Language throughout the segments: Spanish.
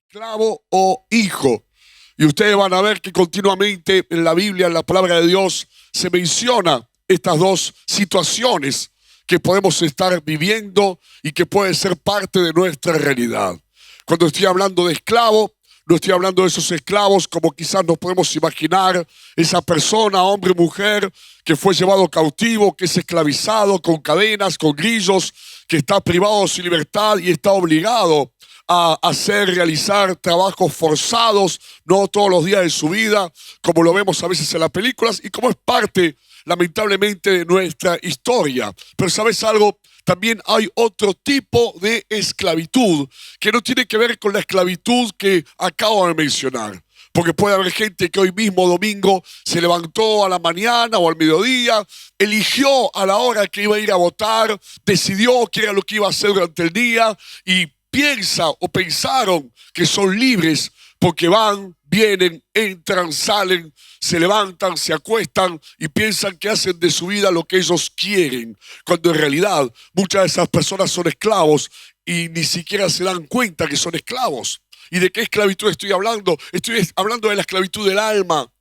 esclavo o hijo. Y ustedes van a ver que continuamente en la Biblia, en la palabra de Dios, se menciona estas dos situaciones que podemos estar viviendo y que pueden ser parte de nuestra realidad. Cuando estoy hablando de esclavo, no estoy hablando de esos esclavos como quizás nos podemos imaginar, esa persona, hombre o mujer, que fue llevado cautivo, que es esclavizado con cadenas, con grillos, que está privado de su libertad y está obligado a realizar trabajos forzados, no todos los días de su vida, como lo vemos a veces en las películas y como es parte, lamentablemente, de nuestra historia. Pero ¿sabes algo? También hay otro tipo de esclavitud que no tiene que ver con la esclavitud que acabo de mencionar. Porque puede haber gente que hoy mismo, domingo, se levantó a la mañana o al mediodía, eligió a la hora que iba a ir a votar, decidió qué era lo que iba a hacer durante el día y piensa o pensaron que son libres porque van, vienen, entran, salen, se levantan, se acuestan y piensan que hacen de su vida lo que ellos quieren, cuando en realidad muchas de esas personas son esclavos y ni siquiera se dan cuenta que son esclavos. ¿Y de qué esclavitud estoy hablando? Estoy hablando de la esclavitud del alma,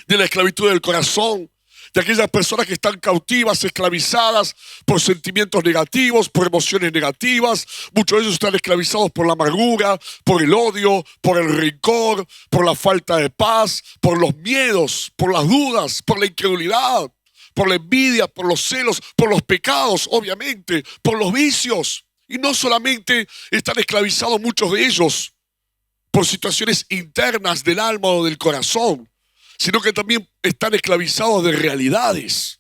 de la esclavitud del corazón, de aquellas personas que están cautivas, esclavizadas por sentimientos negativos, por emociones negativas. Muchos de ellos están esclavizados por la amargura, por el odio, por el rencor, por la falta de paz, por los miedos, por las dudas, por la incredulidad, por la envidia, por los celos, por los pecados, obviamente, por los vicios. Y no solamente están esclavizados muchos de ellos por situaciones internas del alma o del corazón, sino que también están esclavizados de realidades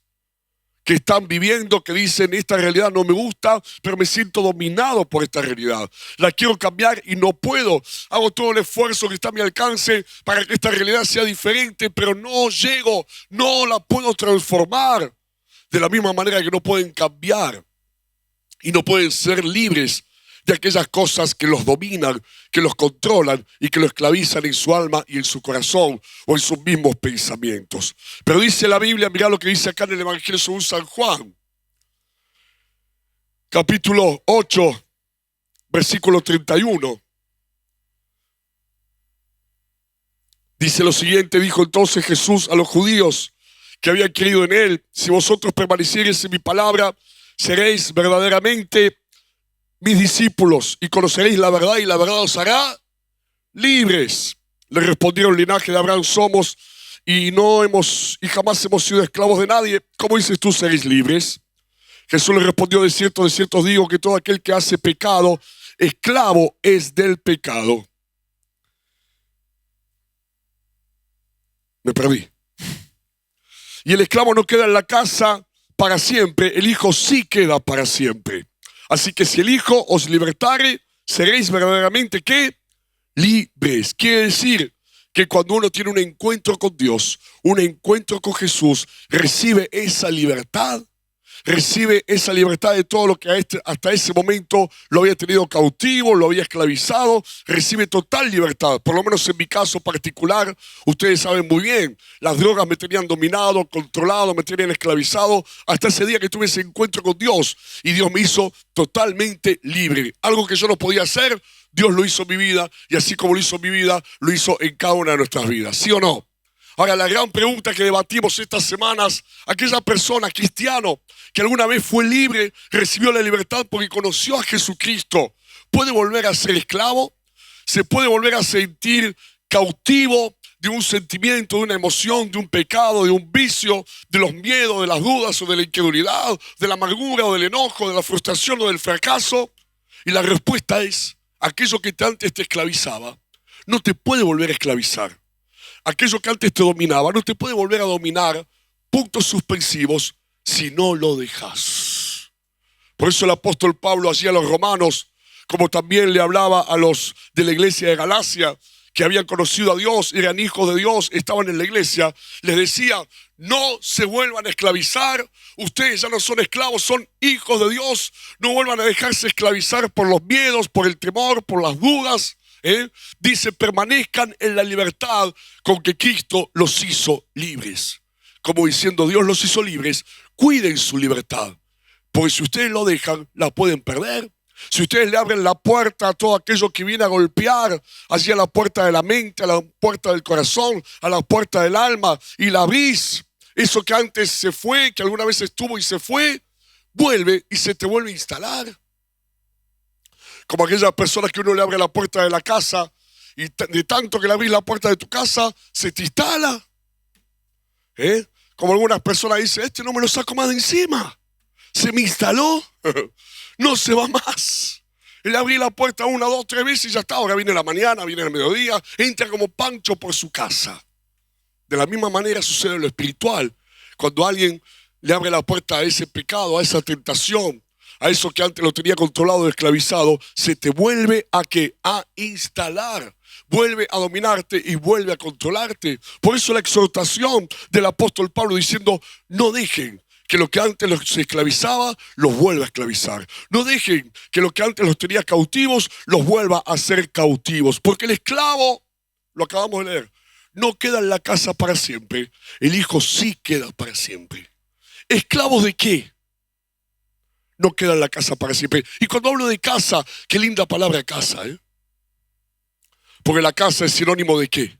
que están viviendo, que dicen, esta realidad no me gusta, pero me siento dominado por esta realidad. La quiero cambiar y no puedo. Hago todo el esfuerzo que está a mi alcance para que esta realidad sea diferente, pero no llego, no la puedo transformar. De la misma manera que no pueden cambiar y no pueden ser libres de aquellas cosas que los dominan, que los controlan y que los esclavizan en su alma y en su corazón o en sus mismos pensamientos. Pero dice la Biblia, mirá lo que dice acá en el Evangelio según San Juan, capítulo 8, versículo 31. Dice lo siguiente, dijo entonces Jesús a los judíos que habían creído en él: si vosotros permaneciereis en mi palabra, seréis verdaderamente mis discípulos y conoceréis la verdad y la verdad os hará libres. Le respondieron: linaje de Abraham somos y jamás hemos sido esclavos de nadie. ¿Cómo dices tú seréis libres? Jesús le respondió: de cierto os digo que todo aquel que hace pecado, esclavo es del pecado. Me perdí. Y el esclavo no queda en la casa para siempre, el hijo sí queda para siempre. Así que si el Hijo os libertare, seréis verdaderamente, ¿qué? Libres. Quiere decir que cuando uno tiene un encuentro con Dios, un encuentro con Jesús, recibe esa libertad de todo lo que hasta ese momento lo había tenido cautivo, lo había esclavizado, recibe total libertad. Por lo menos en mi caso particular, ustedes saben muy bien, las drogas me tenían dominado, controlado, me tenían esclavizado, hasta ese día que tuve ese encuentro con Dios y Dios me hizo totalmente libre. Algo que yo no podía hacer, Dios lo hizo en mi vida y así como lo hizo en mi vida, lo hizo en cada una de nuestras vidas. ¿Sí o no? Ahora, la gran pregunta que debatimos estas semanas, aquella persona, cristiano, que alguna vez fue libre, recibió la libertad porque conoció a Jesucristo, ¿puede volver a ser esclavo? ¿Se puede volver a sentir cautivo de un sentimiento, de una emoción, de un pecado, de un vicio, de los miedos, de las dudas o de la incredulidad, de la amargura o del enojo, de la frustración o del fracaso? Y la respuesta es: aquello que antes te esclavizaba no te puede volver a esclavizar. Aquello que antes te dominaba no te puede volver a dominar, puntos suspensivos, si no lo dejas. Por eso el apóstol Pablo hacía a los romanos, como también le hablaba a los de la iglesia de Galacia, que habían conocido a Dios, eran hijos de Dios, estaban en la iglesia, les decía: no se vuelvan a esclavizar, ustedes ya no son esclavos, son hijos de Dios, no vuelvan a dejarse esclavizar por los miedos, por el temor, por las dudas. Dice: permanezcan en la libertad con que Cristo los hizo libres. Como diciendo, Dios los hizo libres, cuiden su libertad, porque si ustedes lo dejan, la pueden perder. Si ustedes le abren la puerta a todo aquello que viene a golpear, allí a la puerta de la mente, a la puerta del corazón, a la puerta del alma, y la abrís, eso que antes se fue, que alguna vez estuvo y se fue, vuelve y se te vuelve a instalar. Como aquellas personas que uno le abre la puerta de la casa y de tanto que le abrís la puerta de tu casa, se te instala. Como algunas personas dicen, este no me lo saco más de encima. Se me instaló, no se va más. Le abrí la puerta 1, 2, 3 veces y ya está. Ahora viene la mañana, viene el mediodía, entra como Pancho por su casa. De la misma manera sucede en lo espiritual. Cuando alguien le abre la puerta a ese pecado, a esa tentación, a eso que antes lo tenía controlado, esclavizado, se te vuelve a ¿qué? A instalar. Vuelve a dominarte y vuelve a controlarte. Por eso la exhortación del apóstol Pablo diciendo, no dejen que lo que antes los esclavizaba, los vuelva a esclavizar. No dejen que lo que antes los tenía cautivos, los vuelva a hacer cautivos. Porque el esclavo, lo acabamos de leer, no queda en la casa para siempre. El hijo sí queda para siempre. ¿Esclavos de qué? No queda en la casa para siempre. Y cuando hablo de casa, qué linda palabra casa, ¿eh? Porque la casa es sinónimo de qué?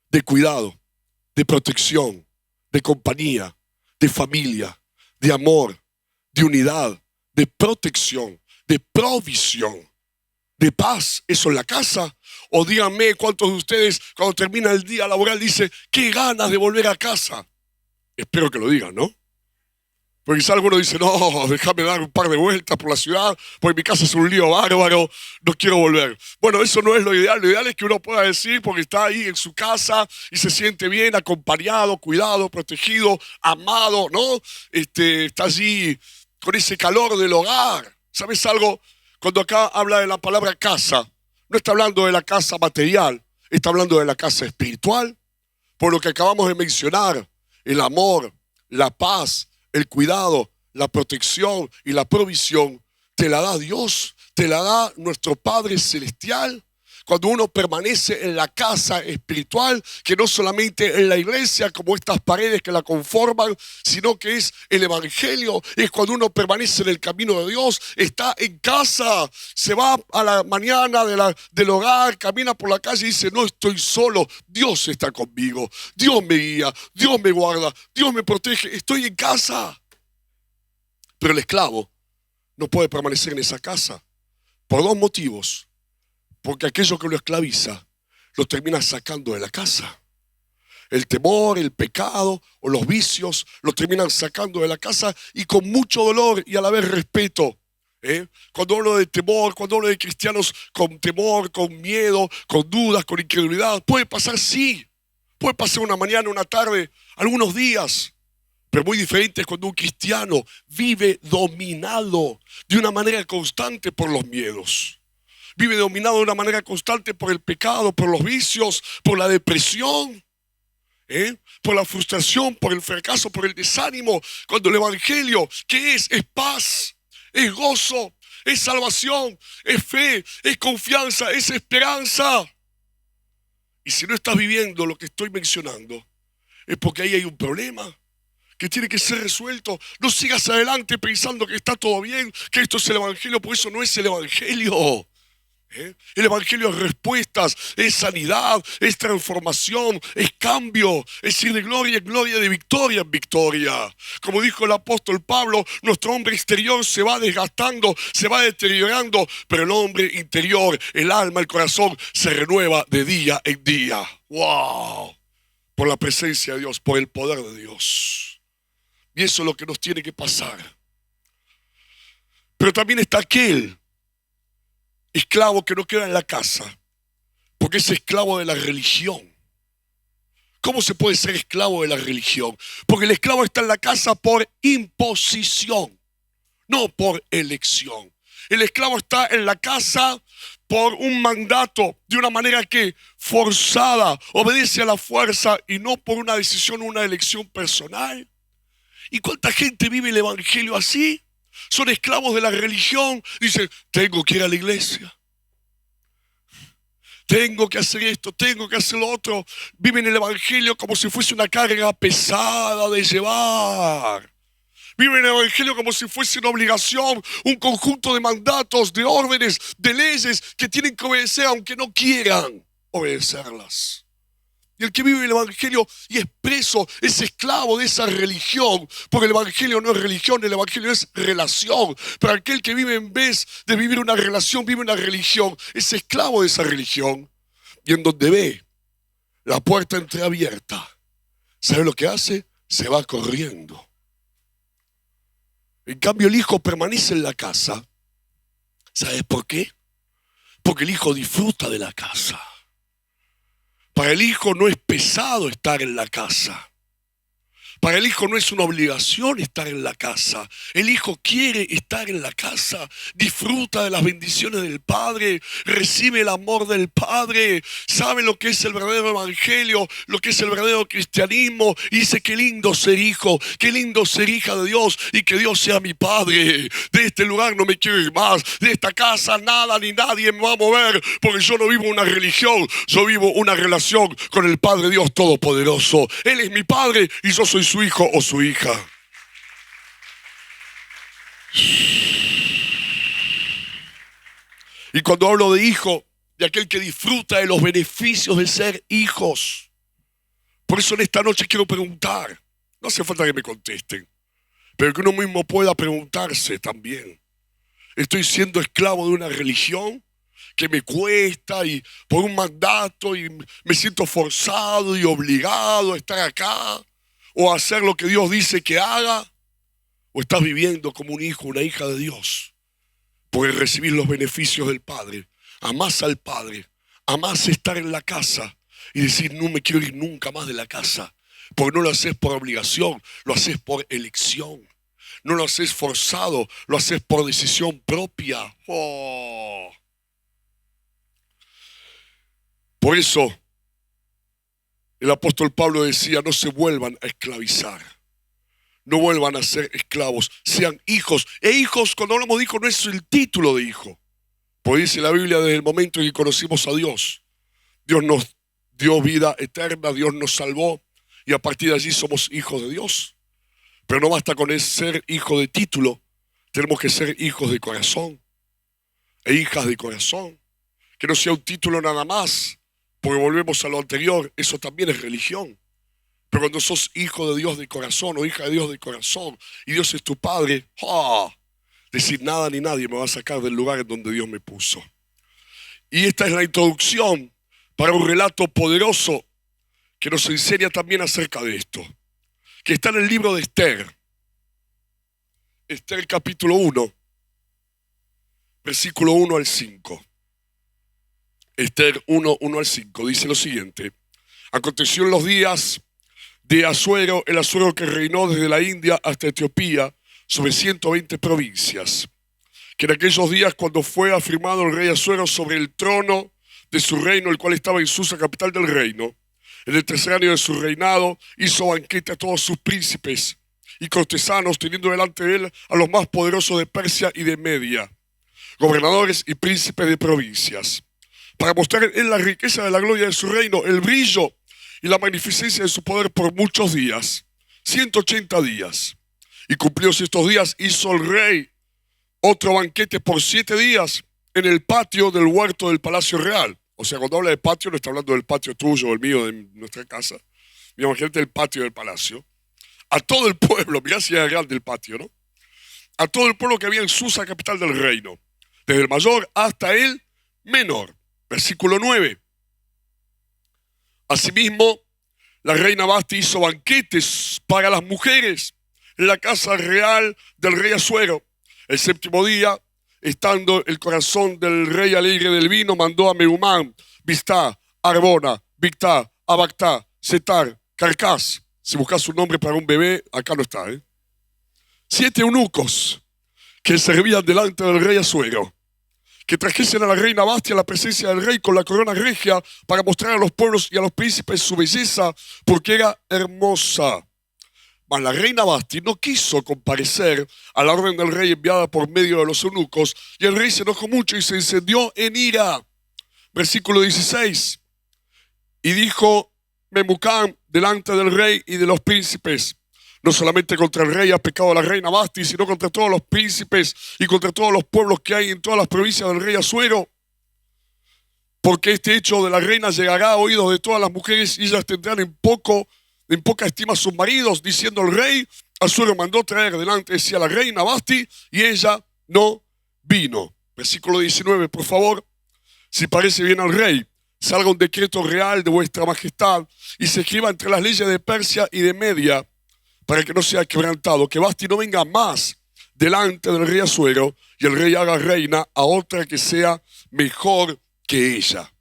De cuidado, de protección, de compañía, de familia, de amor, de unidad, de protección, de provisión, de paz. ¿Eso es la casa? O díganme cuántos de ustedes cuando termina el día laboral dice, qué ganas de volver a casa. Espero que lo digan, ¿no? Porque quizá alguno dice, no, déjame dar un par de vueltas por la ciudad, porque mi casa es un lío bárbaro, no quiero volver. Bueno, eso no es lo ideal es que uno pueda decir, porque está ahí en su casa y se siente bien, acompañado, cuidado, protegido, amado, ¿no? Está allí con ese calor del hogar. ¿Sabes algo? Cuando acá habla de la palabra casa, no está hablando de la casa material, está hablando de la casa espiritual, por lo que acabamos de mencionar, el amor, la paz, el cuidado, la protección y la provisión te la da Dios, te la da nuestro Padre Celestial. Cuando uno permanece en la casa espiritual, que no solamente en la iglesia, como estas paredes que la conforman, sino que es el evangelio, es cuando uno permanece en el camino de Dios, está en casa, se va a la mañana del hogar, camina por la calle y dice, no estoy solo, Dios está conmigo, Dios me guía, Dios me guarda, Dios me protege, estoy en casa. Pero el esclavo no puede permanecer en esa casa por dos motivos. Porque aquello que lo esclaviza, lo termina sacando de la casa. El temor, el pecado o los vicios lo terminan sacando de la casa y con mucho dolor y a la vez respeto. Cuando hablo de temor, cuando hablo de cristianos con temor, con miedo, con dudas, con incredulidad, puede pasar, sí. Puede pasar una mañana, una tarde, algunos días. Pero muy diferente es cuando un cristiano vive dominado de una manera constante por los miedos. Vive dominado de una manera constante por el pecado, por los vicios, por la depresión, por la frustración, por el fracaso, por el desánimo. Cuando el evangelio, ¿qué es? Es paz, es gozo, es salvación, es fe, es confianza, es esperanza. Y si no estás viviendo lo que estoy mencionando, es porque ahí hay un problema que tiene que ser resuelto. No sigas adelante pensando que está todo bien, que esto es el evangelio, porque eso no es el evangelio. El evangelio es respuestas, es sanidad, es transformación, es cambio, es ir de gloria en gloria, de victoria en victoria. Como dijo el apóstol Pablo, nuestro hombre exterior se va desgastando, se va deteriorando, pero el hombre interior, el alma, el corazón, se renueva de día en día. ¡Wow! Por la presencia de Dios, por el poder de Dios. Y eso es lo que nos tiene que pasar. Pero también está aquel esclavo que no queda en la casa, porque es esclavo de la religión. ¿Cómo se puede ser esclavo de la religión? Porque el esclavo está en la casa por imposición, no por elección. El esclavo está en la casa por un mandato, de una manera que forzada, obedece a la fuerza y no por una decisión o una elección personal. ¿Y cuánta gente vive el evangelio así? Son esclavos de la religión. Dicen, tengo que ir a la iglesia. Tengo que hacer esto, tengo que hacer lo otro. Viven el evangelio como si fuese una carga pesada de llevar. Viven el evangelio como si fuese una obligación, un conjunto de mandatos, de órdenes, de leyes que tienen que obedecer aunque no quieran obedecerlas. Y el que vive el evangelio y es preso, es esclavo de esa religión, porque el evangelio no es religión, el evangelio es relación. Pero aquel que vive en vez de vivir una relación, vive una religión, es esclavo de esa religión. Y en donde ve la puerta entreabierta, ¿sabe lo que hace? Se va corriendo. En cambio, el hijo permanece en la casa. ¿Sabes por qué? Porque el hijo disfruta de la casa. Para el hijo no es pesado estar en la casa. Para el hijo no es una obligación estar en la casa. El hijo quiere estar en la casa, disfruta de las bendiciones del Padre, recibe el amor del Padre, sabe lo que es el verdadero evangelio, lo que es el verdadero cristianismo, y dice: qué lindo ser hijo, qué lindo ser hija de Dios, y que Dios sea mi Padre. De este lugar no me quiero ir más, de esta casa nada ni nadie me va a mover, porque yo no vivo una religión, yo vivo una relación con el Padre Dios Todopoderoso. Él es mi Padre y yo soy su hijo o su hija. Y cuando hablo de hijo, de aquel que disfruta de los beneficios de ser hijos. Por eso en esta noche quiero preguntar, no hace falta que me contesten, pero que uno mismo pueda preguntarse también: ¿estoy siendo esclavo de una religión que me cuesta y por un mandato y me siento forzado y obligado a estar acá o a hacer lo que Dios dice que haga? ¿O estás viviendo como un hijo, una hija de Dios? Porque recibir los beneficios del Padre, amás al Padre, amás estar en la casa y decir: no me quiero ir nunca más de la casa, porque no lo haces por obligación, lo haces por elección. No lo haces forzado, lo haces por decisión propia. Oh. Por eso el apóstol Pablo decía: no se vuelvan a esclavizar, no vuelvan a ser esclavos, sean hijos. E hijos, cuando hablamos de hijos, no es el título de hijo, porque dice la Biblia: desde el momento en que conocimos a Dios, Dios nos dio vida eterna, Dios nos salvó, y a partir de allí somos hijos de Dios. Pero no basta con ser hijo de título, tenemos que ser hijos de corazón e hijas de corazón. Que no sea un título nada más, porque volvemos a lo anterior, eso también es religión. Pero cuando sos hijo de Dios de corazón o hija de Dios de corazón y Dios es tu Padre, decir: nada ni nadie me va a sacar del lugar en donde Dios me puso. Y esta es la introducción para un relato poderoso que nos enseña también acerca de esto, que está en el libro de Esther. Esther capítulo 1, versículo 1 al 5. Esther 1, 1 al 5 dice lo siguiente: aconteció en los días de Asuero, el Asuero que reinó desde la India hasta Etiopía sobre 120 provincias, que en aquellos días, cuando fue afirmado el rey Asuero sobre el trono de su reino, el cual estaba en Susa, capital del reino, en el tercer año de su reinado, hizo banquete a todos sus príncipes y cortesanos, teniendo delante de él a los más poderosos de Persia y de Media, gobernadores y príncipes de provincias, para mostrar en la riqueza de la gloria de su reino, el brillo y la magnificencia de su poder por muchos días, 180 días. Y cumplidos estos días, hizo el rey otro banquete por 7 días en el patio del huerto del palacio real. O sea, cuando habla de patio, no está hablando del patio tuyo o el mío de nuestra casa. Imagínate el patio del palacio. A todo el pueblo, mirá si era grande el patio, ¿no? A todo el pueblo que había en Susa, capital del reino, desde el mayor hasta el menor. Versículo 9. Asimismo, la reina Basti hizo banquetes para las mujeres en la casa real del rey Asuero. El séptimo día, estando el corazón del rey alegre del vino, mandó a Mehumán, Biztá, Arbona, Bigtá, Abactá, Setar, Carcás. Si buscas un nombre para un bebé, acá no está, 7 eunucos que servían delante del rey Asuero, que trajesen a la reina Basti a la presencia del rey con la corona regia para mostrar a los pueblos y a los príncipes su belleza, porque era hermosa. Mas la reina Basti no quiso comparecer a la orden del rey enviada por medio de los eunucos, y el rey se enojó mucho y se encendió en ira. Versículo 16. Y dijo Memucán delante del rey y de los príncipes: No solamente contra el rey ha pecado la reina Vasti, sino contra todos los príncipes y contra todos los pueblos que hay en todas las provincias del rey Asuero. Porque este hecho de la reina llegará a oídos de todas las mujeres y ellas tendrán en poca estima a sus maridos, diciendo el rey Asuero mandó traer delante de sí a la reina Vasti y ella no vino. Versículo 19, por favor. Si parece bien al rey, salga un decreto real de vuestra majestad y se escriba entre las leyes de Persia y de Media para que no sea quebrantado, que Vasti no venga más delante del rey Asuero y el rey haga reina a otra que sea mejor que ella.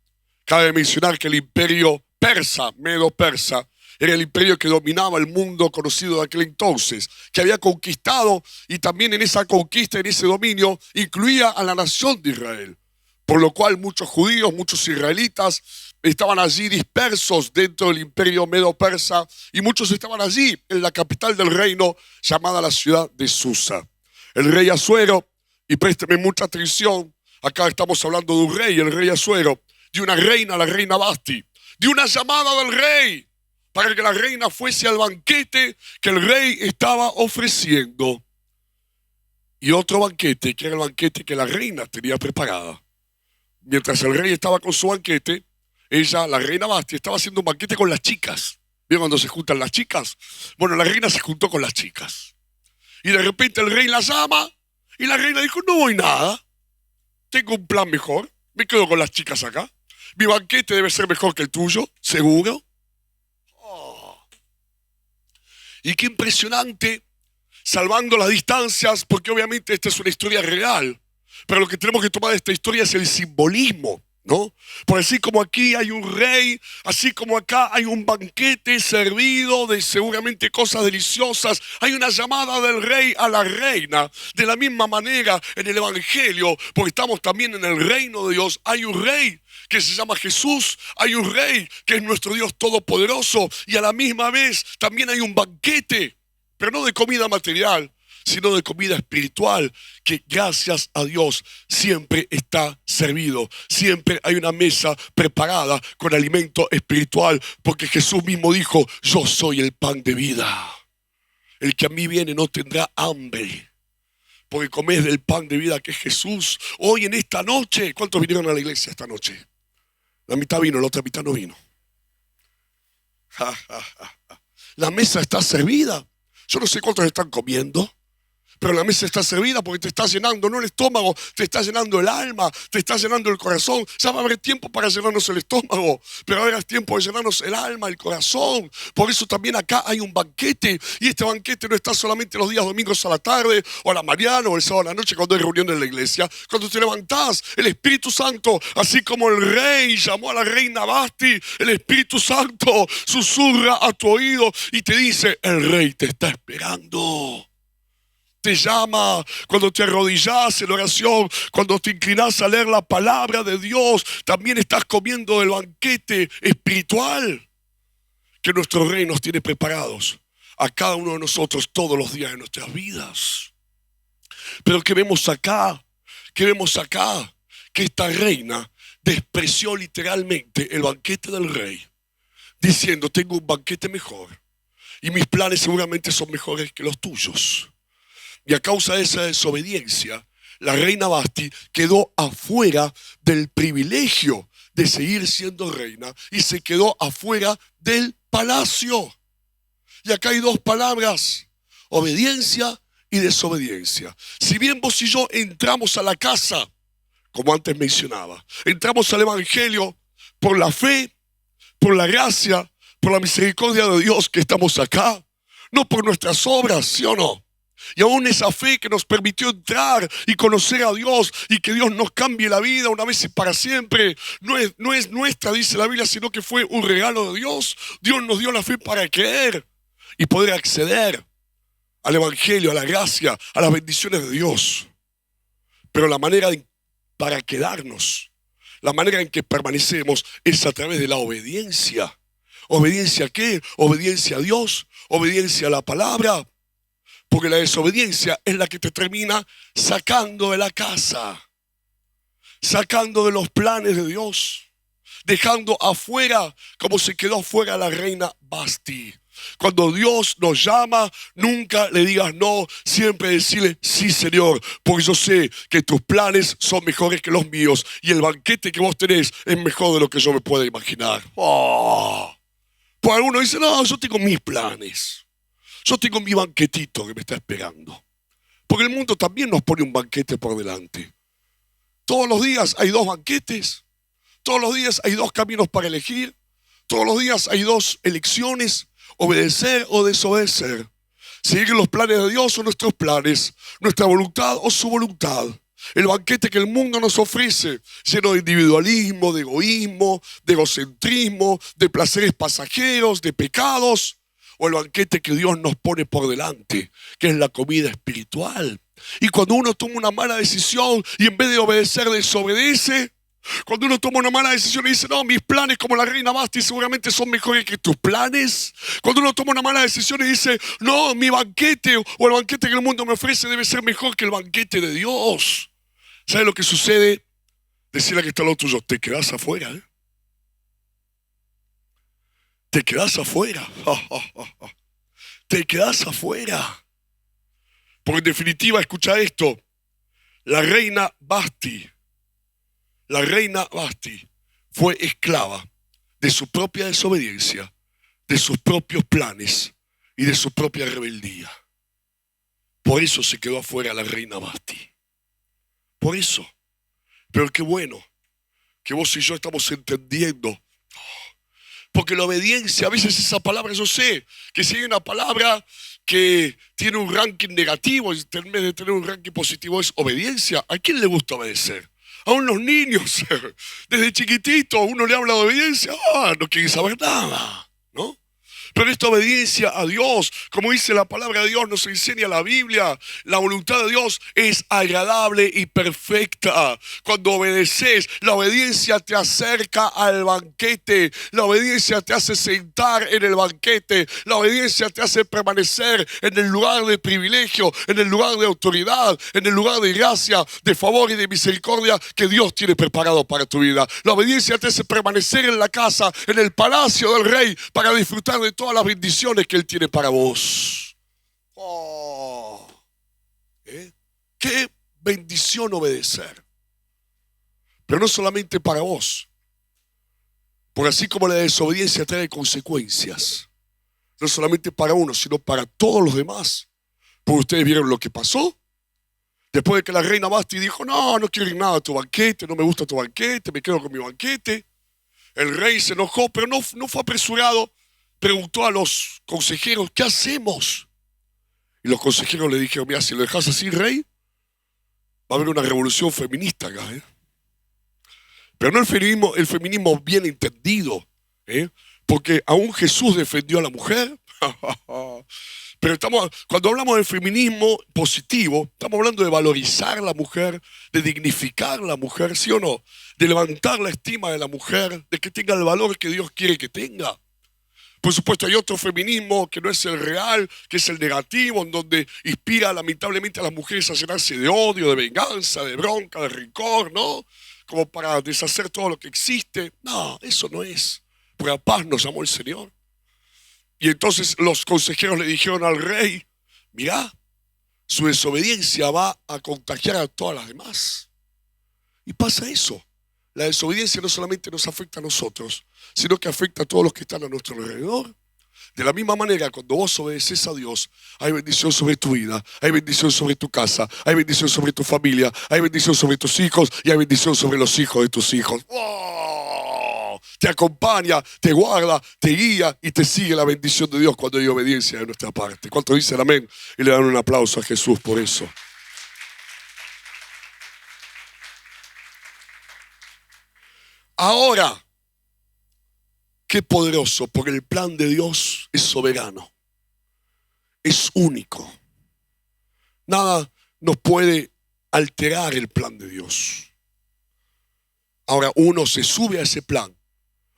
Cabe mencionar que el imperio persa, medo-persa, era el imperio que dominaba el mundo conocido de aquel entonces, que había conquistado y también en esa conquista, en ese dominio, incluía a la nación de Israel. Por lo cual muchos judíos, muchos israelitas estaban allí dispersos dentro del imperio medo-persa y muchos estaban allí en la capital del reino llamada la ciudad de Susa. El rey Asuero, y présteme mucha atención, acá estamos hablando de un rey, el rey Asuero, de una reina, la reina Vasti, de una llamada del rey para que la reina fuese al banquete que el rey estaba ofreciendo. Y otro banquete, que era el banquete que la reina tenía preparada. Mientras el rey estaba con su banquete, ella, la reina Vasti, estaba haciendo un banquete con las chicas. ¿Vieron cuando se juntan las chicas? Bueno, la reina se juntó con las chicas. Y de repente el rey la llama y la reina dijo, no voy nada. Tengo un plan mejor. Me quedo con las chicas acá. Mi banquete debe ser mejor que el tuyo, seguro. Oh. Y qué impresionante, salvando las distancias, porque obviamente esta es una historia real. Pero lo que tenemos que tomar de esta historia es el simbolismo, ¿no? Por así como aquí hay un rey, así como acá hay un banquete servido de seguramente cosas deliciosas, hay una llamada del rey a la reina. De la misma manera en el evangelio, porque estamos también en el reino de Dios, hay un rey que se llama Jesús, hay un rey que es nuestro Dios todopoderoso y a la misma vez también hay un banquete, pero no de comida material, sino de comida espiritual, que gracias a Dios siempre está servido. Siempre hay una mesa preparada con alimento espiritual, porque Jesús mismo dijo, yo soy el pan de vida. El que a mí viene no tendrá hambre, porque comes del pan de vida que es Jesús. Hoy en esta noche, ¿cuántos vinieron a la iglesia esta noche? La mitad vino, la otra mitad no vino. La mesa está servida. Yo no sé cuántos están comiendo, pero la mesa está servida porque te está llenando, no el estómago, te está llenando el alma, te está llenando el corazón. Ya va a haber tiempo para llenarnos el estómago, pero habrá tiempo de llenarnos el alma, el corazón. Por eso también acá hay un banquete, y este banquete no está solamente los días domingos a la tarde, o a la mañana, o el sábado a la noche cuando hay reunión en la iglesia. Cuando te levantás, el Espíritu Santo, así como el rey llamó a la reina Vasti, el Espíritu Santo susurra a tu oído y te dice, el rey te está esperando. Te llama cuando te arrodillás en oración, cuando te inclinás a leer la palabra de Dios. También estás comiendo del banquete espiritual que nuestro rey nos tiene preparados a cada uno de nosotros todos los días de nuestras vidas. Pero ¿qué vemos acá? ¿Qué vemos acá? Que esta reina despreció literalmente el banquete del rey, diciendo, tengo un banquete mejor y mis planes seguramente son mejores que los tuyos. Y a causa de esa desobediencia, la reina Vasti quedó afuera del privilegio de seguir siendo reina y se quedó afuera del palacio. Y acá hay dos palabras, obediencia y desobediencia. Si bien vos y yo entramos a la casa, como antes mencionaba, entramos al evangelio por la fe, por la gracia, por la misericordia de Dios que estamos acá, no por nuestras obras, ¿sí o no? Y aún esa fe que nos permitió entrar y conocer a Dios y que Dios nos cambie la vida una vez y para siempre, no es nuestra, dice la Biblia, sino que fue un regalo de Dios. Dios nos dio la fe para creer y poder acceder al evangelio, a la gracia, a las bendiciones de Dios. Pero la manera para quedarnos, la manera en que permanecemos es a través de la obediencia. ¿Obediencia a qué? Obediencia a Dios, obediencia a la palabra. Porque la desobediencia es la que te termina sacando de la casa, sacando de los planes de Dios, dejando afuera como se quedó afuera la reina Vasti. Cuando Dios nos llama, nunca le digas no, siempre decirle sí, Señor, porque yo sé que tus planes son mejores que los míos y el banquete que vos tenés es mejor de lo que yo me pueda imaginar. Pues algunos dicen, no, yo tengo mis planes, yo tengo mi banquetito que me está esperando. Porque el mundo también nos pone un banquete por delante. Todos los días hay 2 banquetes, todos los días hay 2 caminos para elegir, todos los días hay 2 elecciones, obedecer o desobedecer. Seguir los planes de Dios o nuestros planes, nuestra voluntad o su voluntad. El banquete que el mundo nos ofrece, lleno de individualismo, de egoísmo, de egocentrismo, de placeres pasajeros, de pecados. O el banquete que Dios nos pone por delante, que es la comida espiritual. Y cuando uno toma una mala decisión y en vez de obedecer desobedece, cuando uno toma una mala decisión y dice, no, mis planes como la reina Vasti seguramente son mejores que tus planes. Cuando uno toma una mala decisión y dice, no, mi banquete o el banquete que el mundo me ofrece debe ser mejor que el banquete de Dios. ¿Sabes lo que sucede? Decirle que está al lado tuyo, te quedás afuera, ¿eh? Te quedás afuera. Te quedás afuera. Porque en definitiva, escucha esto. La reina Vasti fue esclava de su propia desobediencia, de sus propios planes y de su propia rebeldía. Por eso se quedó afuera la reina Vasti. Por eso. Pero qué bueno que vos y yo estamos entendiendo. Porque la obediencia, a veces esa palabra, yo sé que si hay una palabra que tiene un ranking negativo, en vez de tener un ranking positivo, es obediencia. ¿A quién le gusta obedecer? A los niños, desde chiquitito, uno le habla de obediencia, no quieren saber nada, ¿no? Pero esta obediencia a Dios, como dice la palabra de Dios, nos enseña la Biblia, la voluntad de Dios es agradable y perfecta. Cuando obedeces, la obediencia te acerca al banquete, la obediencia te hace sentar en el banquete, la obediencia te hace permanecer en el lugar de privilegio, en el lugar de autoridad, en el lugar de gracia, de favor y de misericordia que Dios tiene preparado para tu vida. La obediencia te hace permanecer en la casa, en el palacio del rey, para disfrutar de todas las bendiciones que Él tiene para vos. Qué bendición obedecer. Pero no solamente para vos, porque así como la desobediencia trae consecuencias, no solamente para uno, sino para todos los demás. Porque ustedes vieron lo que pasó. Después de que la reina Vasti dijo, no quiero ir nada a tu banquete, no me gusta tu banquete, me quedo con mi banquete. El rey se enojó, pero no fue apresurado. Preguntó a los consejeros, ¿qué hacemos? Y los consejeros le dijeron, mira, si lo dejas así, rey, va a haber una revolución feminista acá, ¿eh? Pero no el feminismo bien entendido, ¿eh? Porque aún Jesús defendió a la mujer. Pero cuando hablamos del feminismo positivo, estamos hablando de valorizar a la mujer, de dignificar a la mujer, ¿sí o no? De levantar la estima de la mujer, de que tenga el valor que Dios quiere que tenga. Por supuesto, hay otro feminismo que no es el real, que es el negativo, en donde inspira lamentablemente a las mujeres a llenarse de odio, de venganza, de bronca, de rencor, ¿no? Como para deshacer todo lo que existe. No, eso no es. Porque a paz nos llamó el Señor. Y entonces los consejeros le dijeron al rey, mirá, su desobediencia va a contagiar a todas las demás. Y pasa eso. La desobediencia no solamente nos afecta a nosotros, sino que afecta a todos los que están a nuestro alrededor. De la misma manera, cuando vos obedeces a Dios, hay bendición sobre tu vida, hay bendición sobre tu casa, hay bendición sobre tu familia, hay bendición sobre tus hijos y hay bendición sobre los hijos de tus hijos. ¡Oh! Te acompaña, te guarda, te guía y te sigue la bendición de Dios cuando hay obediencia de nuestra parte. ¿Cuántos dicen amén? Y le dan un aplauso a Jesús por eso. Ahora, qué poderoso, porque el plan de Dios es soberano, es único. Nada nos puede alterar el plan de Dios. Ahora, uno se sube a ese plan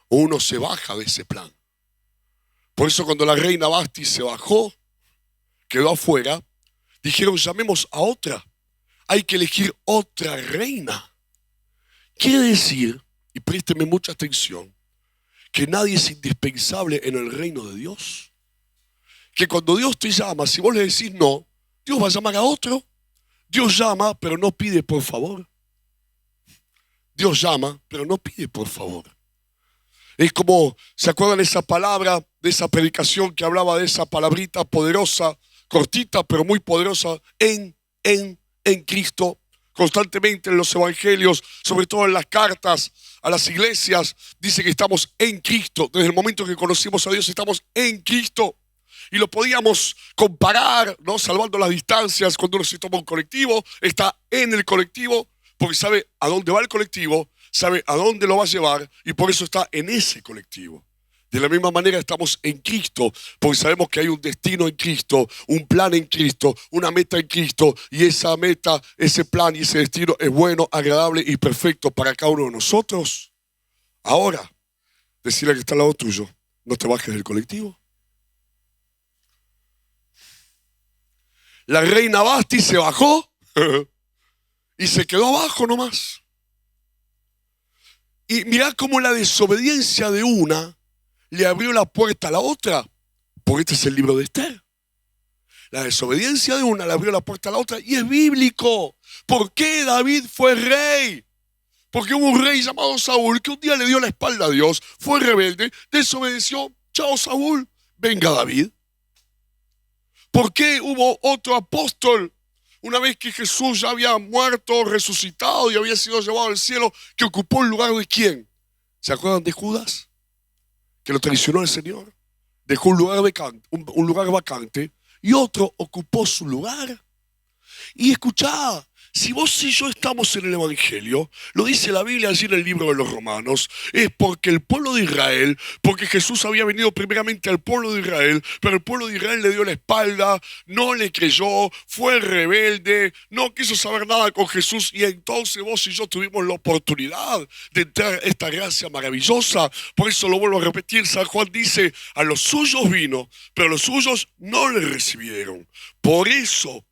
o uno se baja de ese plan. Por eso cuando la reina Vasti se bajó, quedó afuera, dijeron llamemos a otra. Hay que elegir otra reina. Quiere decir, y présteme mucha atención, que nadie es indispensable en el reino de Dios. que cuando Dios te llama, si vos le decís no, Dios va a llamar a otro. Dios llama, pero no pide por favor. Dios llama, pero no pide por favor. Es como, ¿se acuerdan de esa palabra, de esa predicación que hablaba de esa palabrita poderosa, cortita, pero muy poderosa, en Cristo? Constantemente en los evangelios, sobre todo en las cartas a las iglesias, dice que estamos en Cristo. Desde el momento que conocimos a Dios, estamos en Cristo. Y lo podíamos comparar, ¿no? Salvando las distancias, cuando uno se toma un colectivo, está en el colectivo, porque sabe a dónde va el colectivo, sabe a dónde lo va a llevar, y por eso está en ese colectivo. De la misma manera estamos en Cristo, porque sabemos que hay un destino en Cristo, un plan en Cristo, una meta en Cristo, y esa meta, ese plan y ese destino es bueno, agradable y perfecto para cada uno de nosotros. Ahora, decirle que está al lado tuyo, no te bajes del colectivo. La reina Basti se bajó y se quedó abajo nomás. Y mirá cómo la desobediencia de una le abrió la puerta a la otra, porque este es el libro de Esther. La desobediencia de una le abrió la puerta a la otra y es bíblico. ¿Por qué David fue rey? Porque hubo un rey llamado Saúl que un día le dio la espalda a Dios, fue rebelde, desobedeció. Chao Saúl, venga David. ¿Por qué hubo otro apóstol, una vez que Jesús ya había muerto, resucitado y había sido llevado al cielo, que ocupó el lugar de quién? ¿Se acuerdan de Judas? Que lo traicionó el Señor. Dejó un lugar vacante y otro ocupó su lugar. Y escuchá, si vos y yo estamos en el Evangelio, lo dice la Biblia allí en el libro de los Romanos, es porque el pueblo de Israel, porque Jesús había venido primeramente al pueblo de Israel, pero el pueblo de Israel le dio la espalda, no le creyó, fue rebelde, no quiso saber nada con Jesús, y entonces vos y yo tuvimos la oportunidad de entrar a esta gracia maravillosa. Por eso lo vuelvo a repetir, San Juan dice, a los suyos vino, pero a los suyos no le recibieron. Por eso,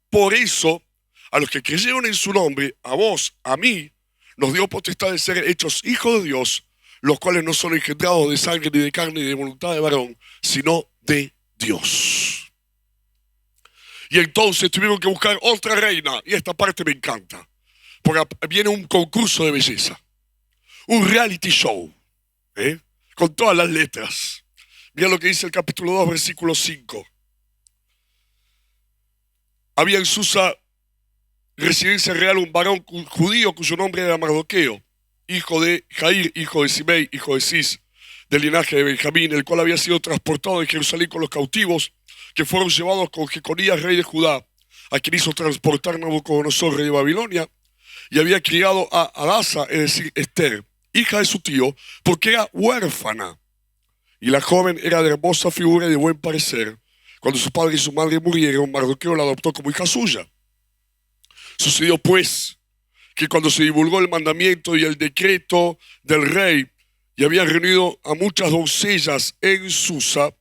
a los que creyeron en su nombre, a vos, a mí, nos dio potestad de ser hechos hijos de Dios, los cuales no son engendrados de sangre, ni de carne, ni de voluntad de varón, sino de Dios. Y entonces tuvieron que buscar otra reina, y esta parte me encanta, porque viene un concurso de belleza, un reality show, con todas las letras. Mira lo que dice el capítulo 2, versículo 5. Había en Susa residencia real un varón judío cuyo nombre era Mardoqueo, hijo de Jair, hijo de Simei, hijo de Cis, del linaje de Benjamín, el cual había sido transportado de Jerusalén con los cautivos que fueron llevados con Jeconías, rey de Judá, a quien hizo transportar Nabucodonosor, rey de Babilonia, y había criado a Hadasa, es decir, Esther, hija de su tío, porque era huérfana, y la joven era de hermosa figura y de buen parecer. Cuando su padre y su madre murieron, Mardoqueo la adoptó como hija suya. Sucedió pues que cuando se divulgó el mandamiento y el decreto del rey y habían reunido a muchas doncellas en Susa,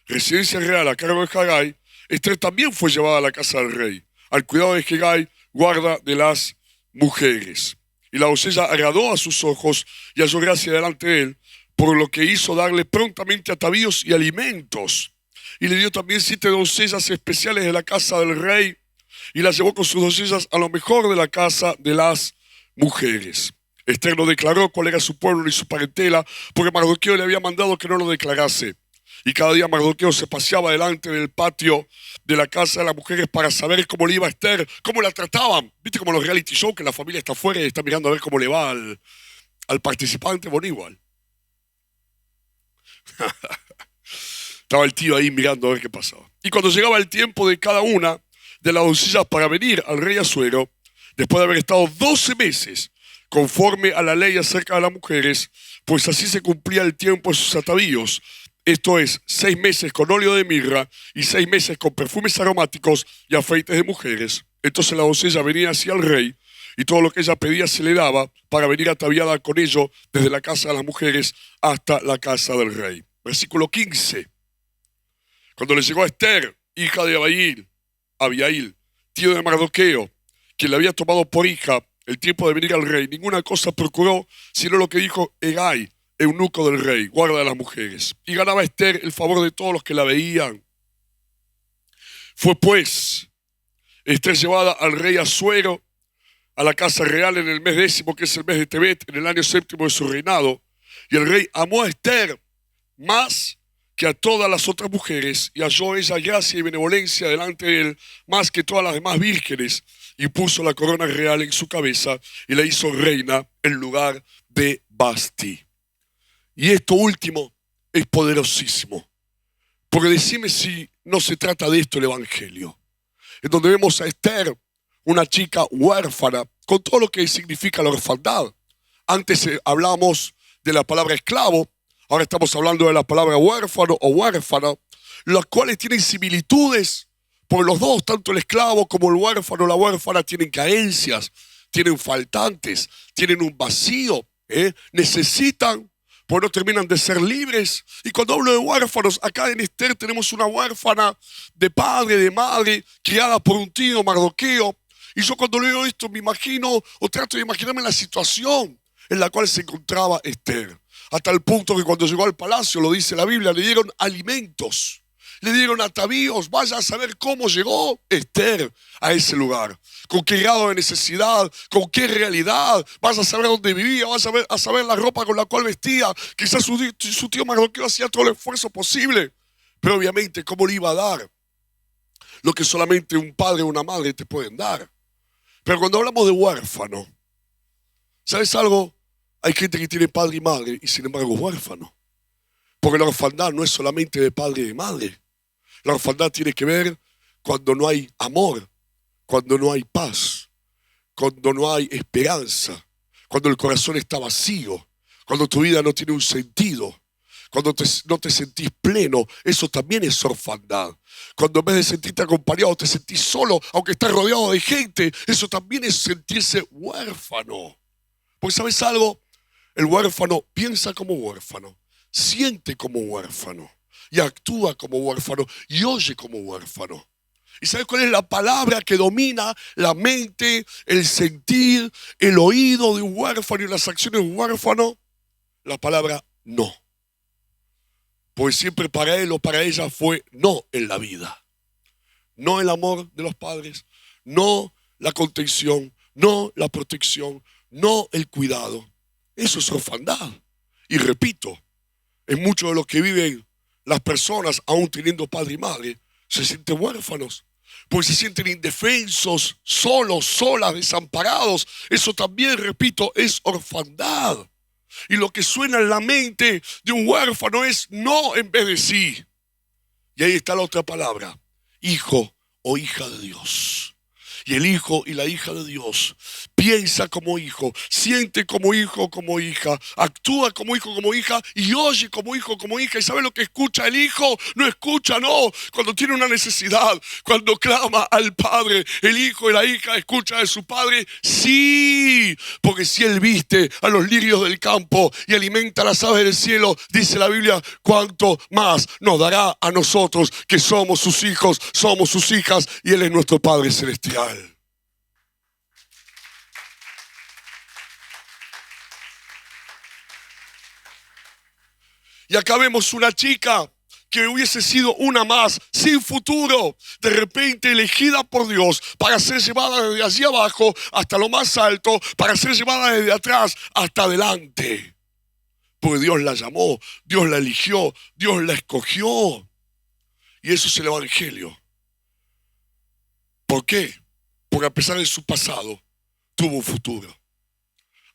residencia real a cargo de Hegai, Esther también fue llevada a la casa del rey, al cuidado de Hegai, guarda de las mujeres. Y la doncella agradó a sus ojos y halló gracia delante de él, por lo que hizo darle prontamente atavíos y alimentos. Y le dio también 7 doncellas especiales de la casa del rey, y las llevó con sus doncellas a lo mejor de la casa de las mujeres. Esther no declaró cuál era su pueblo ni su parentela, porque Mardoqueo le había mandado que no lo declarase. Y cada día Mardoqueo se paseaba delante del patio de la casa de las mujeres para saber cómo le iba a Esther, cómo la trataban. ¿Viste como los reality show que la familia está afuera y está mirando a ver cómo le va al participante? Bueno, igual. Estaba el tío ahí mirando a ver qué pasaba. Y cuando llegaba el tiempo de cada una de las doncellas para venir al rey Asuero, después de haber estado 12 meses conforme a la ley acerca de las mujeres, pues así se cumplía el tiempo de sus atavíos, esto es, 6 meses con óleo de mirra y 6 meses con perfumes aromáticos y afeites de mujeres. Entonces la doncella venía hacia el rey y todo lo que ella pedía se le daba para venir ataviada con ello desde la casa de las mujeres hasta la casa del rey. Versículo 15. Cuando le llegó a Esther, hija de Abiail, tío de Mardoqueo, quien le había tomado por hija el tiempo de venir al rey, ninguna cosa procuró sino lo que dijo Hegai, eunuco del rey, guarda de las mujeres. Y ganaba Esther el favor de todos los que la veían. Fue pues Esther llevada al rey Asuero a la casa real en el mes 10, que es el mes de Tebet, en el año 7 de su reinado. Y el rey amó a Esther más que a todas las otras mujeres, y halló ella gracia y benevolencia delante de él, más que todas las demás vírgenes, y puso la corona real en su cabeza, y la hizo reina en lugar de Basti. Y esto último es poderosísimo, porque decime si no se trata de esto el Evangelio, en donde vemos a Esther, una chica huérfana, con todo lo que significa la orfandad. Antes hablábamos de la palabra esclavo, ahora estamos hablando de la palabra huérfano o huérfana, las cuales tienen similitudes, porque los dos, tanto el esclavo como el huérfano o la huérfana, tienen carencias, tienen faltantes, tienen un vacío, necesitan, pues no terminan de ser libres. Y cuando hablo de huérfanos, acá en Esther tenemos una huérfana de padre, de madre, criada por un tío, Mardoqueo. Y yo cuando leo esto me imagino, o trato de imaginarme la situación en la cual se encontraba Esther. Hasta el punto que cuando llegó al palacio, lo dice la Biblia, le dieron alimentos, le dieron atavíos. Vaya a saber cómo llegó Esther a ese lugar, con qué grado de necesidad, con qué realidad. Vas a saber dónde vivía, vas a saber la ropa con la cual vestía. Quizás su tío Mardoqueo hacía todo el esfuerzo posible, pero obviamente cómo le iba a dar lo que solamente un padre o una madre te pueden dar. Pero cuando hablamos de huérfano, ¿sabes algo? Hay gente que tiene padre y madre y sin embargo es huérfano. Porque la orfandad no es solamente de padre y de madre. La orfandad tiene que ver cuando no hay amor, cuando no hay paz, cuando no hay esperanza, cuando el corazón está vacío, cuando tu vida no tiene un sentido, cuando no te sentís pleno. Eso también es orfandad. Cuando en vez de sentirte acompañado te sentís solo, aunque estás rodeado de gente, eso también es sentirse huérfano. Porque ¿sabes algo? El huérfano piensa como huérfano, siente como huérfano, y actúa como huérfano, y oye como huérfano. ¿Y sabes cuál es la palabra que domina la mente, el sentir, el oído de un huérfano y las acciones de un huérfano? La palabra no. Pues siempre para él o para ella fue no en la vida. No el amor de los padres, no la contención, no la protección, no el cuidado. Eso es orfandad. Y repito, en mucho de lo que viven las personas, aún teniendo padre y madre, se sienten huérfanos, pues se sienten indefensos, solos, solas, desamparados. Eso también, repito, es orfandad. Y lo que suena en la mente de un huérfano es no en vez de sí. Y ahí está la otra palabra, hijo o hija de Dios. Y el hijo y la hija de Dios piensa como hijo, siente como hijo, como hija, actúa como hijo, como hija, y oye como hijo, como hija. ¿Y sabe lo que escucha el hijo? No escucha, no. Cuando tiene una necesidad, cuando clama al padre, el hijo y la hija escucha de su padre, sí. Porque si él viste a los lirios del campo y alimenta a las aves del cielo, dice la Biblia, cuánto más nos dará a nosotros que somos sus hijos, somos sus hijas, y él es nuestro Padre Celestial. Y acá vemos una chica que hubiese sido una más, sin futuro, de repente elegida por Dios para ser llevada desde allí abajo hasta lo más alto, para ser llevada desde atrás hasta adelante. Porque Dios la llamó, Dios la eligió, Dios la escogió. Y eso es el Evangelio. ¿Por qué? Porque a pesar de su pasado, tuvo un futuro.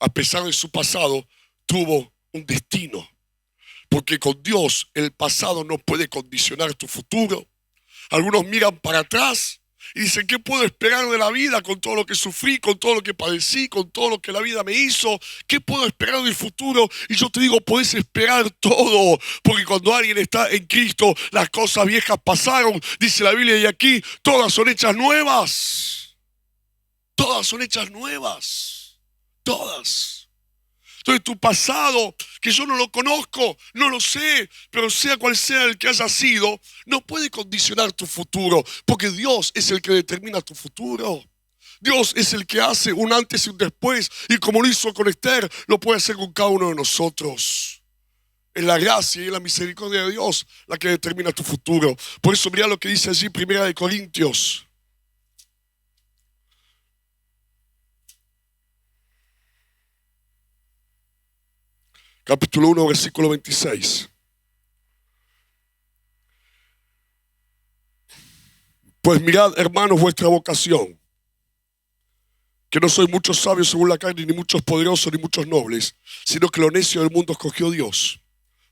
A pesar de su pasado, tuvo un destino. Porque con Dios el pasado no puede condicionar tu futuro. Algunos miran para atrás y dicen, ¿qué puedo esperar de la vida con todo lo que sufrí, con todo lo que padecí, con todo lo que la vida me hizo? ¿Qué puedo esperar del futuro? Y yo te digo, podés esperar todo. Porque cuando alguien está en Cristo, las cosas viejas pasaron, dice la Biblia, y aquí todas son hechas nuevas. Todas son hechas nuevas. Todas. Entonces tu pasado, que yo no lo conozco, no lo sé, pero sea cual sea el que haya sido, no puede condicionar tu futuro, porque Dios es el que determina tu futuro. Dios es el que hace un antes y un después, y como lo hizo con Esther, lo puede hacer con cada uno de nosotros. Es la gracia y la misericordia de Dios la que determina tu futuro. Por eso mira lo que dice allí 1 Corintios. Capítulo 1, versículo 26. Pues mirad, hermanos, vuestra vocación, que no sois muchos sabios según la carne, ni muchos poderosos, ni muchos nobles, sino que lo necio del mundo escogió Dios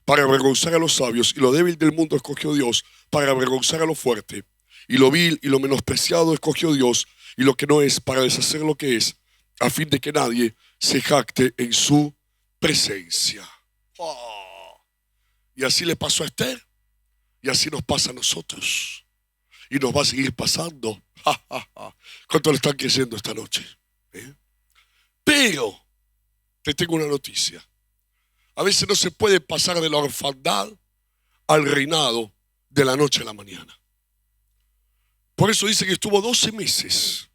para avergonzar a los sabios, y lo débil del mundo escogió Dios para avergonzar a lo fuerte, y lo vil y lo menospreciado escogió Dios, y lo que no es para deshacer lo que es, a fin de que nadie se jacte en su presencia. Oh. Y así le pasó a Esther, y así nos pasa a nosotros. Y nos va a seguir pasando. ¿Cuánto le están creyendo esta noche? Pero te tengo una noticia. A veces no se puede pasar de la orfandad al reinado de la noche a la mañana. Por eso dice que estuvo 12 meses,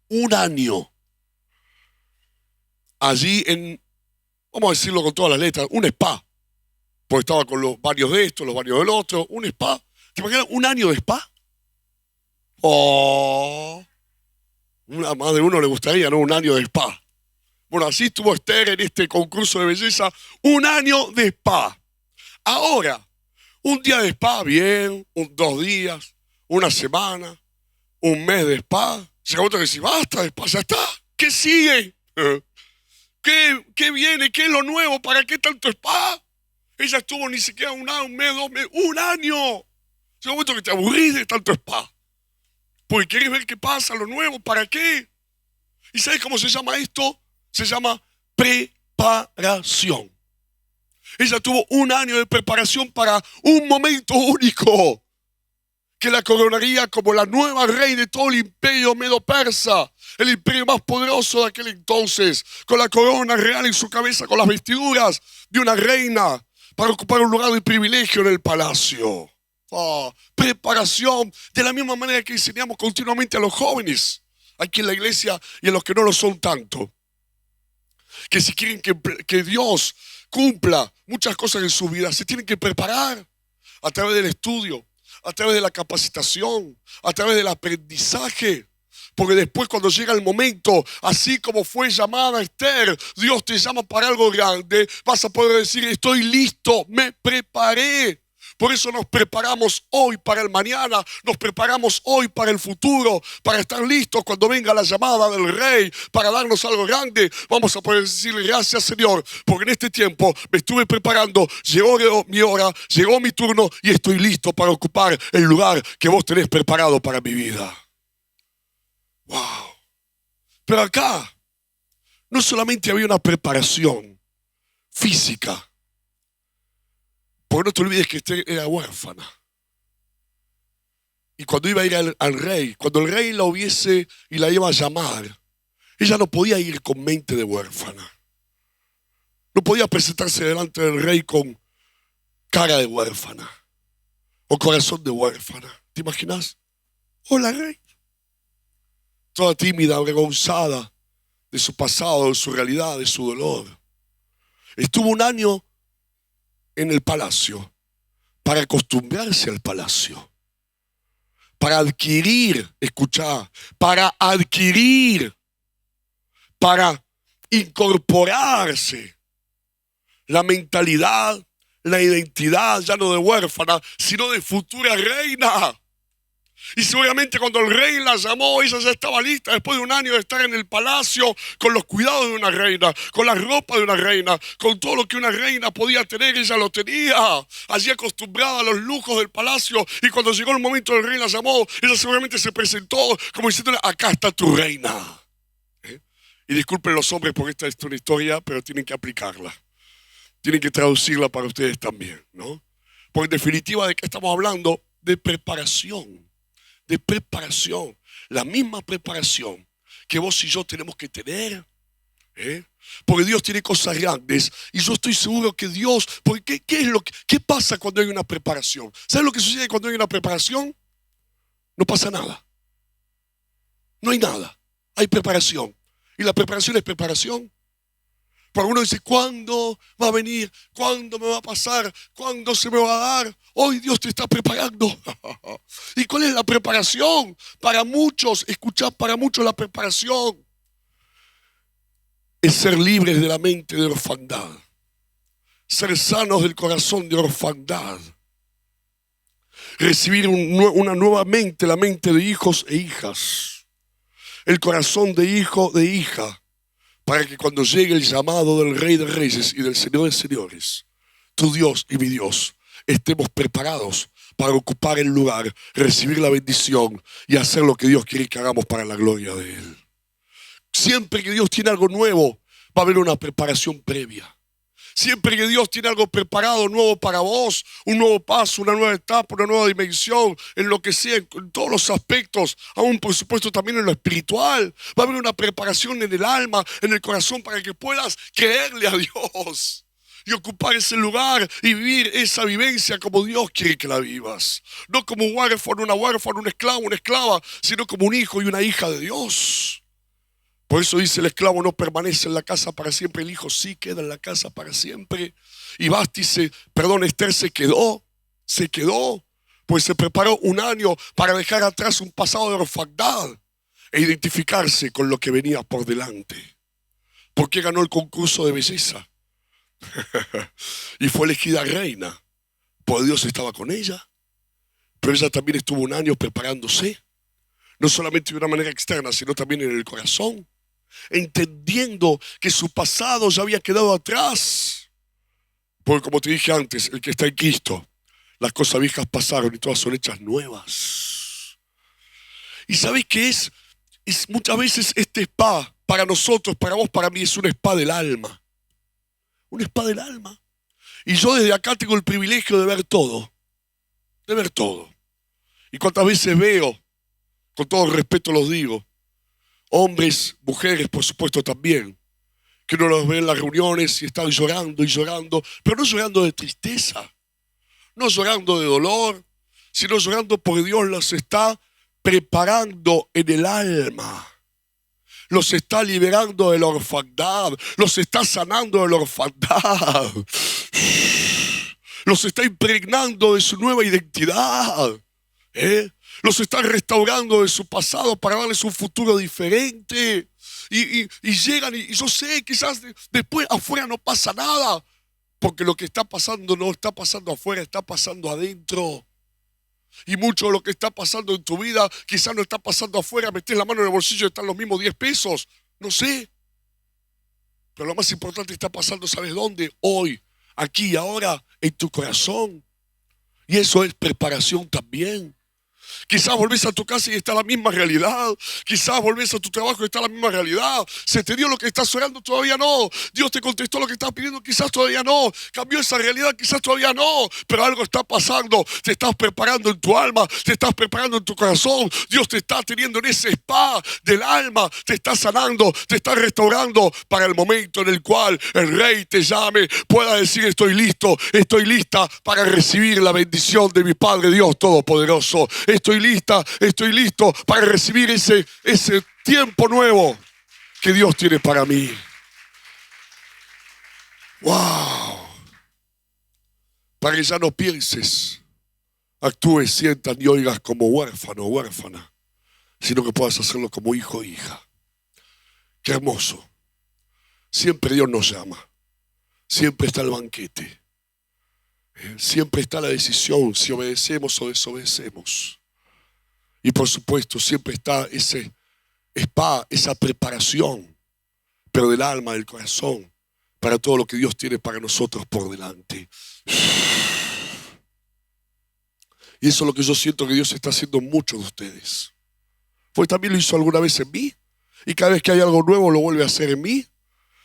un año, allí en, vamos a decirlo con todas las letras, un spa. Porque estaba con los baños de esto, los baños del otro, un spa. ¿Te imaginas un año de spa? Oh, a más de uno le gustaría, ¿no? Un año de spa. Bueno, así estuvo Esther en este concurso de belleza, un año de spa. Ahora, un día de spa, bien, 2 días, una semana, un mes de spa. Llega otro que dice, basta de spa, ya está. ¿Qué sigue? ¿Qué viene? ¿Qué es lo nuevo? ¿Para qué tanto spa? Ella estuvo ni siquiera un mes, 2 meses, un año. Llega un momento que te aburrís de tanto spa. Porque querés ver qué pasa, lo nuevo, ¿para qué? ¿Y sabes cómo se llama esto? Se llama preparación. Ella tuvo un año de preparación para un momento único, que la coronaría como la nueva reina de todo el imperio medo-persa, el imperio más poderoso de aquel entonces, con la corona real en su cabeza, con las vestiduras de una reina, para ocupar un lugar de privilegio en el palacio. Preparación, de la misma manera que enseñamos continuamente a los jóvenes aquí en la iglesia y a los que no lo son tanto, que si quieren que Dios cumpla muchas cosas en su vida, se tienen que preparar a través del estudio, a través de la capacitación, a través del aprendizaje. Porque después, cuando llega el momento, así como fue llamada Esther, Dios te llama para algo grande, vas a poder decir, estoy listo, me preparé. Por eso nos preparamos hoy para el mañana, nos preparamos hoy para el futuro, para estar listos cuando venga la llamada del Rey, para darnos algo grande. Vamos a poder decirle gracias, Señor, porque en este tiempo me estuve preparando, llegó mi hora, llegó mi turno y estoy listo para ocupar el lugar que vos tenés preparado para mi vida. ¡Wow! Pero acá no solamente había una preparación física, porque no te olvides que Esther era huérfana. Y cuando iba a ir al rey, cuando el rey la hubiese y la iba a llamar, ella no podía ir con mente de huérfana. No podía presentarse delante del rey con cara de huérfana o corazón de huérfana. ¿Te imaginas? Hola, rey. Toda tímida, avergonzada de su pasado, de su realidad, de su dolor. Estuvo un año en el palacio para acostumbrarse al palacio, para adquirir, escuchá, para incorporarse la mentalidad, la identidad ya no de huérfana, sino de futura reina. Y seguramente cuando el rey la llamó, ella ya estaba lista después de un año de estar en el palacio con los cuidados de una reina, con la ropa de una reina, con todo lo que una reina podía tener, ella lo tenía. Allí acostumbrada a los lujos del palacio, y cuando llegó el momento del rey la llamó, ella seguramente se presentó como diciéndole, acá está tu reina. Y disculpen los hombres porque esta es una historia, pero tienen que aplicarla. Tienen que traducirla para ustedes también, ¿no? Porque en definitiva, ¿de qué estamos hablando? De preparación. De preparación, la misma preparación que vos y yo tenemos que tener, porque Dios tiene cosas grandes y yo estoy seguro que Dios, porque ¿qué pasa cuando hay una preparación? ¿Sabes lo que sucede cuando hay una preparación? No pasa nada, no hay nada, hay preparación. ¿Y la preparación es preparación? Pero uno dice, ¿cuándo va a venir? ¿Cuándo me va a pasar? ¿Cuándo se me va a dar? Hoy Dios te está preparando. ¿Y cuál es la preparación? Para muchos, escuchad, para muchos la preparación es ser libres de la mente de orfandad. Ser sanos del corazón de orfandad. Recibir una nueva mente, la mente de hijos e hijas. El corazón de hijo, de hija. Para que cuando llegue el llamado del Rey de Reyes y del Señor de Señores, tu Dios y mi Dios, estemos preparados para ocupar el lugar, recibir la bendición y hacer lo que Dios quiere que hagamos para la gloria de Él. Siempre que Dios tiene algo nuevo, va a haber una preparación previa. Siempre que Dios tiene algo preparado, nuevo para vos, un nuevo paso, una nueva etapa, una nueva dimensión, en lo que sea, en todos los aspectos, aún por supuesto también en lo espiritual, va a haber una preparación en el alma, en el corazón, para que puedas creerle a Dios y ocupar ese lugar y vivir esa vivencia como Dios quiere que la vivas. No como un huérfano, una huérfana, un esclavo, una esclava, sino como un hijo y una hija de Dios. Por eso dice, el esclavo no permanece en la casa para siempre, el hijo sí queda en la casa para siempre. Y Esther se quedó, pues se preparó un año para dejar atrás un pasado de orfandad e identificarse con lo que venía por delante. Porque ganó el concurso de belleza y fue elegida reina, pues Dios estaba con ella, pero ella también estuvo un año preparándose, no solamente de una manera externa, sino también en el corazón, entendiendo que su pasado ya había quedado atrás. Porque como te dije antes, el que está en Cristo, las cosas viejas pasaron y todas son hechas nuevas. ¿Y sabes qué es? Muchas veces este spa, para nosotros, para vos, para mí, es un spa del alma. Un spa del alma. Y yo desde acá tengo el privilegio de ver todo. De ver todo. Y cuántas veces veo, con todo respeto los digo, hombres, mujeres, por supuesto también, que uno los ve en las reuniones y están llorando y llorando, pero no llorando de tristeza, no llorando de dolor, sino llorando porque Dios los está preparando en el alma. Los está liberando de la orfandad, los está sanando de la orfandad, los está impregnando de su nueva identidad. Los está restaurando de su pasado para darles un futuro diferente. Y llegan y yo sé, quizás después afuera no pasa nada, porque lo que está pasando no está pasando afuera, está pasando adentro. Y mucho de lo que está pasando en tu vida quizás no está pasando afuera. Metés la mano en el bolsillo y están los mismos 10 pesos. No sé. Pero lo más importante está pasando, ¿sabes dónde? Hoy, aquí y ahora, en tu corazón. Y eso es preparación también. Quizás volvés a tu casa y está la misma realidad. Quizás volvés a tu trabajo y está la misma realidad. ¿Se te dio lo que estás orando? Todavía no. Dios te contestó lo que estás pidiendo? Quizás todavía no. ¿Cambió esa realidad? Quizás todavía no. Pero algo está pasando. Te estás preparando en tu alma. Te estás preparando en tu corazón. Dios te está teniendo en ese spa del alma. Te está sanando. Te está restaurando para el momento en el cual el Rey te llame. Pueda decir, estoy listo. Estoy lista para recibir la bendición de mi Padre Dios Todopoderoso. Estoy listo para recibir ese tiempo nuevo que Dios tiene para mí. ¡Wow! Para que ya no pienses, actúes, sientas ni oigas como huérfano o huérfana, sino que puedas hacerlo como hijo o hija. ¡Qué hermoso! Siempre Dios nos llama. Siempre está el banquete. Siempre está la decisión si obedecemos o desobedecemos. Y por supuesto siempre está ese spa, esa preparación, pero del alma, del corazón, para todo lo que Dios tiene para nosotros por delante. Y eso es lo que yo siento que Dios está haciendo en muchos de ustedes. Pues también lo hizo alguna vez en mí. Y cada vez que hay algo nuevo lo vuelve a hacer en mí.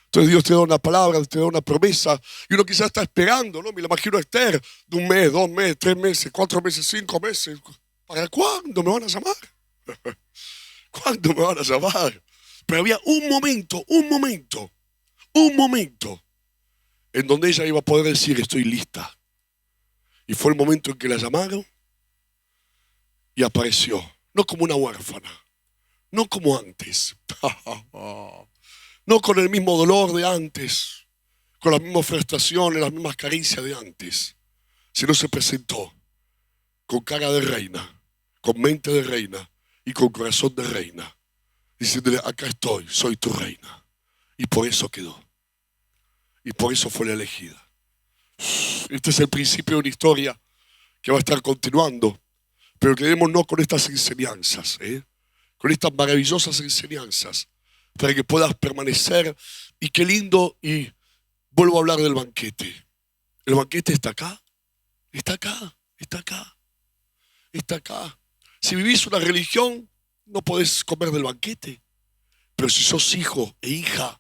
Entonces Dios te da una palabra, te da una promesa. Y uno quizás está esperando, ¿no? Me lo imagino a Esther, de 1 mes, 2 meses, 3 meses, 4 meses, 5 meses. ¿Para cuándo me van a llamar? ¿Cuándo me van a llamar? Pero había un momento en donde ella iba a poder decir, estoy lista. Y fue el momento en que la llamaron y apareció. No como una huérfana, no como antes, no con el mismo dolor de antes, con las mismas frustraciones, las mismas caricias de antes, sino se presentó con cara de reina, con mente de reina y con corazón de reina, diciéndole, acá estoy, soy tu reina. Y por eso quedó. Y por eso fue la elegida. Este es el principio de una historia que va a estar continuando, pero quedémonos con estas enseñanzas, con estas maravillosas enseñanzas, para que puedas permanecer. Y qué lindo, y vuelvo a hablar del banquete. El banquete está acá, está acá, está acá, está acá. Si vivís una religión, no podés comer del banquete, pero si sos hijo e hija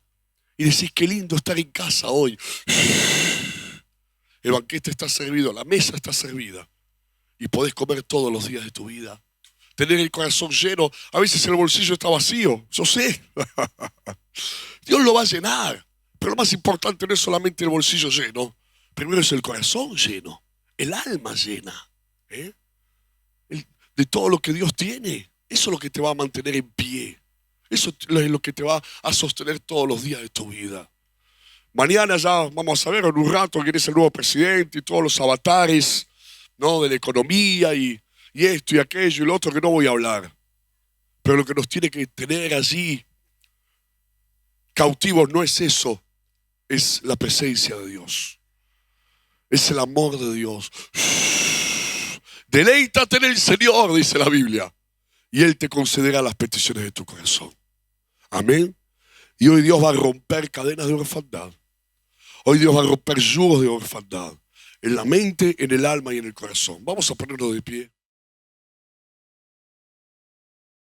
y decís qué lindo estar en casa hoy, el banquete está servido, la mesa está servida y podés comer todos los días de tu vida. Tener el corazón lleno, a veces el bolsillo está vacío, yo sé. Dios lo va a llenar, pero lo más importante no es solamente el bolsillo lleno, primero es el corazón lleno, el alma llena, de todo lo que Dios tiene. Eso es lo que te va a mantener en pie. Eso es lo que te va a sostener todos los días de tu vida. Mañana ya vamos a saber en un rato quién es el nuevo presidente y todos los avatares, ¿no?, de la economía y esto y aquello y lo otro que no voy a hablar. Pero lo que nos tiene que tener allí cautivos no es eso, es la presencia de Dios. Es el amor de Dios. Deleítate en el Señor, dice la Biblia, y Él te concederá las peticiones de tu corazón. Amén. Y hoy Dios va a romper cadenas de orfandad. Hoy Dios va a romper yugos de orfandad en la mente, en el alma y en el corazón. Vamos a ponernos de pie.